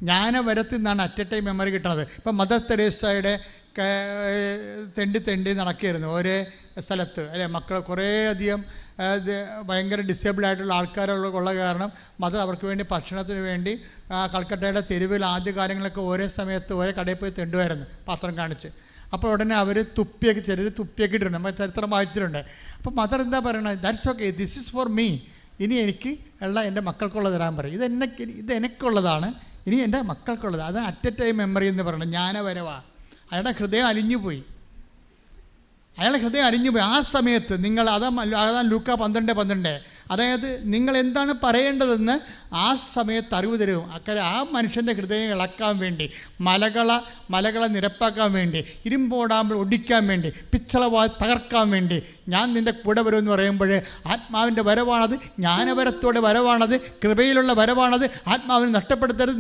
ജ്ഞാനവരത്തിൽ നിന്നാണ് at A time memory കിട്ടുന്നത്. ഇപ്പം മദർ തെരേസയുടെ തെണ്ടി നടക്കുകയായിരുന്നു ഒരേ സ്ഥലത്ത് അല്ലേ. മക്കൾ കുറേയധികം ഭയങ്കര ഡിസേബിൾ ആയിട്ടുള്ള ആൾക്കാരുള്ള കാരണം മദർ അവർക്ക് വേണ്ടി ഭക്ഷണത്തിന് വേണ്ടി കൽക്കട്ടയുടെ തെരുവിൽ ആദ്യ കാലങ്ങളൊക്കെ ഒരേ സമയത്ത് ഒരേ കടയിൽ പോയി തെണ്ടുമായിരുന്നു പാത്രം കാണിച്ച്. അപ്പോൾ ഉടനെ അവർ ചിലർ തുപ്പിയൊക്കെ ഇട്ടിട്ടുണ്ട്, നമ്മൾ ചരിത്രം വായിച്ചിട്ടുണ്ട്. അപ്പോൾ മദർ എന്താ പറയണത്? That's okay, this is for me. ഇനി എനിക്ക് എൻ്റെ മക്കൾക്കുള്ളത് തരാൻ പറയും. ഇത് എനിക്കുള്ളതാണ്, ഇനി എൻ്റെ മക്കൾക്കുള്ളത്. അത് അറ്റ് എ ടൈം മെമ്മറി എന്ന് പറയുന്നത് ജ്ഞാനവരവാ. അയാളുടെ ഹൃദയം അലിഞ്ഞുപോയി. ആ സമയത്ത് നിങ്ങൾ അതാണ് ലൂക്ക 12:12. അതായത് നിങ്ങൾ എന്താണ് പറയേണ്ടതെന്ന് ആ സമയത്ത് അറിവ് തരും. അക്കരെ ആ മനുഷ്യൻ്റെ ഹൃദയം ഇളക്കാൻ വേണ്ടി, മലകളെ നിരപ്പാക്കാൻ വേണ്ടി, ഇരുമ്പോടാമ്പൾ ഒടിക്കാൻ വേണ്ടി, പിച്ചള തകർക്കാൻ വേണ്ടി ഞാൻ നിൻ്റെ കൂടെ വരുമെന്ന് പറയുമ്പോൾ ആത്മാവിൻ്റെ വരവാണത്, ജ്ഞാനവരത്തോടെ വരവാണത്, കൃപയിലുള്ള വരവാണത്. ആത്മാവിനെ നഷ്ടപ്പെടുത്തരുത്.